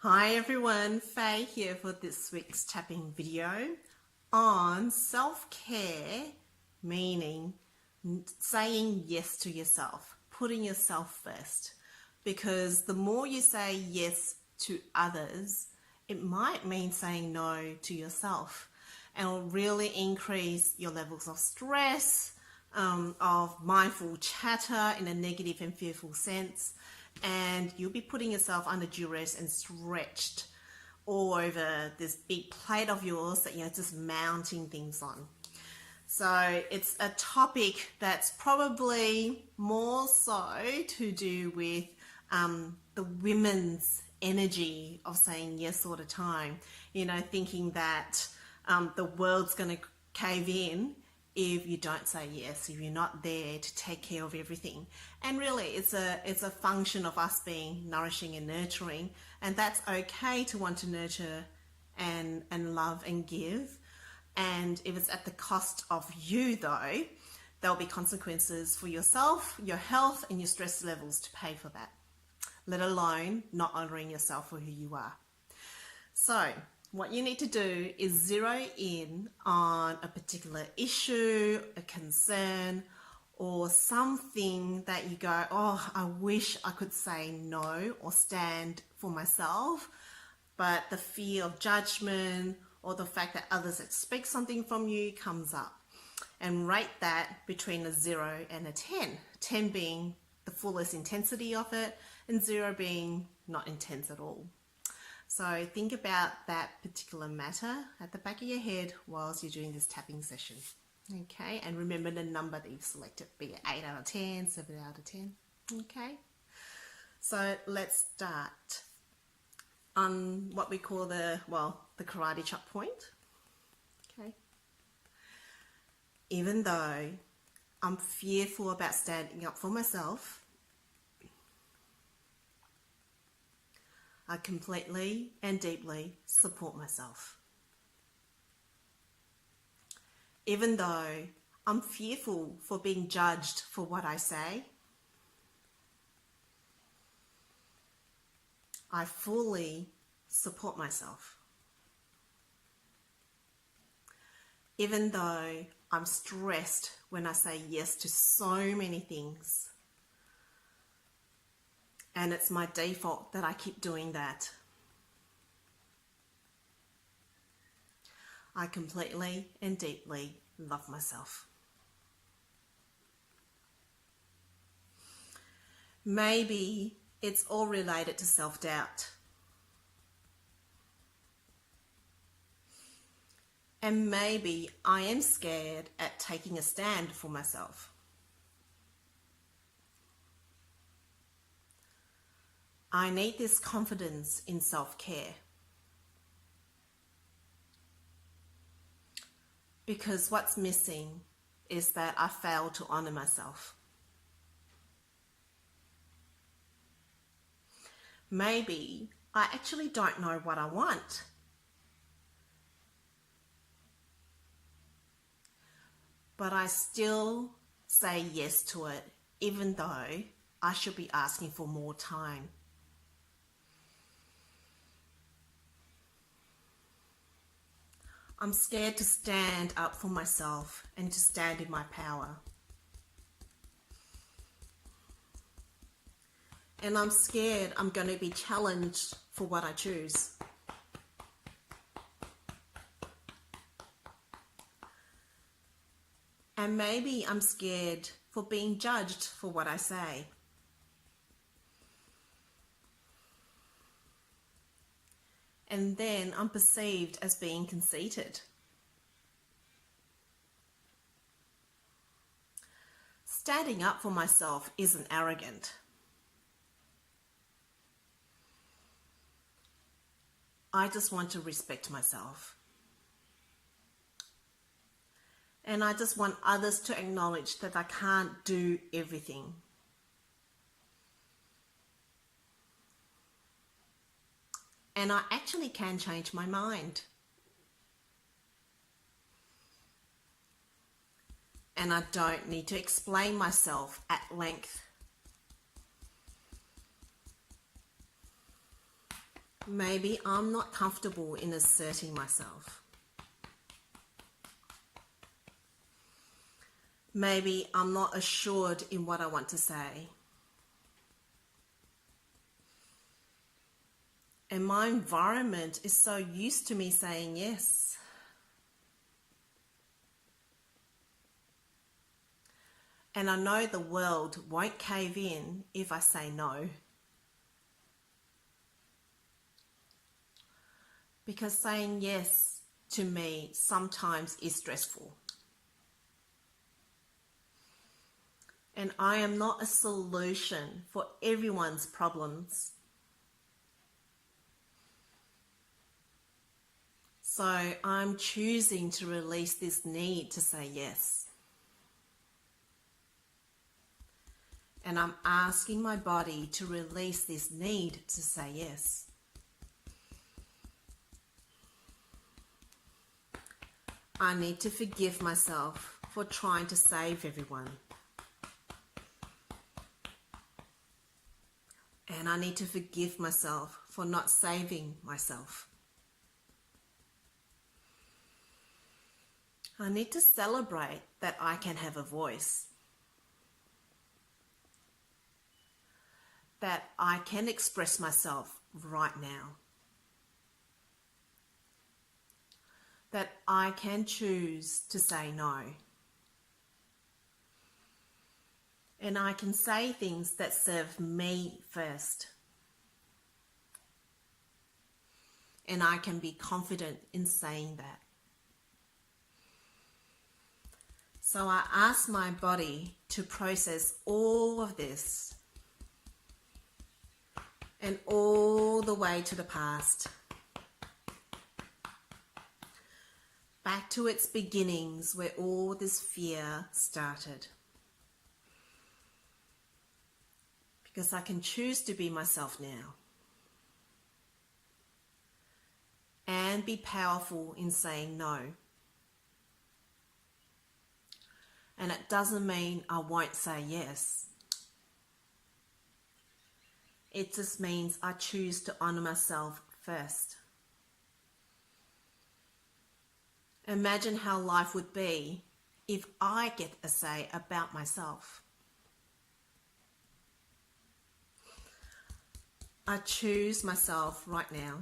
Hi everyone, Faye here for this week's tapping video on self-care, meaning saying yes to yourself, putting yourself first. Because the more you say yes to others, it might mean saying no to yourself, and it'll really increase your levels of stress, of mindful chatter in a negative and fearful sense, and you'll be putting yourself under duress and stretched all over this big plate of yours that you're just mounting things on. So it's a topic that's probably more so to do with the women's energy of saying yes all the time, thinking that the world's going to cave in if you don't say yes, if you're not there to take care of everything. And really it's a function of us being nourishing and nurturing, and that's okay to want to nurture and love and give. And if it's at the cost of you though, there'll be consequences for yourself, your health and your stress levels to pay for that, let alone not honoring yourself for who you are. So what you need to do is zero in on a particular issue, a concern, or something that you go, oh, I wish I could say no or stand for myself, but the fear of judgment or the fact that others expect something from you comes up. And rate that between a 0 and a 10. 10 being the fullest intensity of it, and 0 being not intense at all. So think about that particular matter at the back of your head whilst you're doing this tapping session. Okay, and remember the number that you've selected, be it 8 out of 10, 7 out of 10. Okay, so let's start on what we call the karate chop point. Okay, even though I'm fearful about standing up for myself, I completely and deeply support myself. Even though I'm fearful for being judged for what I say, I fully support myself. Even though I'm stressed when I say yes to so many things, and it's my default that I keep doing that, I completely and deeply love myself. Maybe it's all related to self-doubt. And maybe I am scared at taking a stand for myself. I need this confidence in self-care. Because what's missing is that I fail to honor myself. Maybe I actually don't know what I want. But I still say yes to it, even though I should be asking for more time. I'm scared to stand up for myself and to stand in my power. And I'm scared I'm going to be challenged for what I choose. And maybe I'm scared for being judged for what I say. And then I'm perceived as being conceited. Standing up for myself isn't arrogant. I just want to respect myself. And I just want others to acknowledge that I can't do everything. And I actually can change my mind. And I don't need to explain myself at length. Maybe I'm not comfortable in asserting myself. Maybe I'm not assured in what I want to say. And my environment is so used to me saying yes. And I know the world won't cave in if I say no. Because saying yes to me sometimes is stressful. And I am not a solution for everyone's problems. So I'm choosing to release this need to say yes. And I'm asking my body to release this need to say yes. I need to forgive myself for trying to save everyone. And I need to forgive myself for not saving myself. I need to celebrate that I can have a voice. That I can express myself right now. That I can choose to say no. And I can say things that serve me first. And I can be confident in saying that. So I ask my body to process all of this and all the way to the past. Back to its beginnings where all this fear started. Because I can choose to be myself now. And be powerful in saying no. And it doesn't mean I won't say yes. It just means I choose to honor myself first. Imagine how life would be if I get a say about myself. I choose myself right now.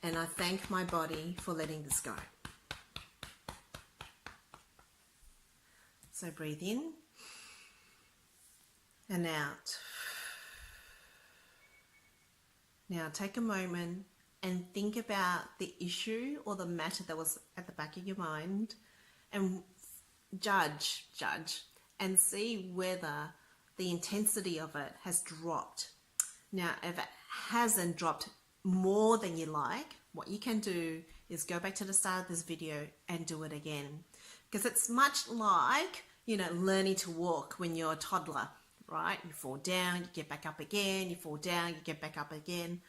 And I thank my body for letting this go. So breathe in and out. Now take a moment and think about the issue or the matter that was at the back of your mind and judge and see whether the intensity of it has dropped. Now, if it hasn't dropped more than you like, what you can do is go back to the start of this video and do it again. Because it's much like, learning to walk when you're a toddler, right? You fall down, you get back up again, you fall down, you get back up again.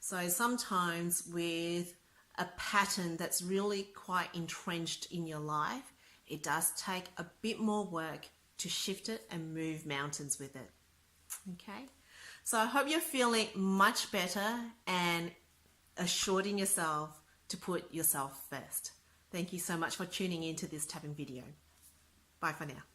So sometimes with a pattern that's really quite entrenched in your life, it does take a bit more work to shift it and move mountains with it. Okay? So I hope you're feeling much better and assured in yourself to put yourself first. Thank you so much for tuning into this tapping video. Bye for now.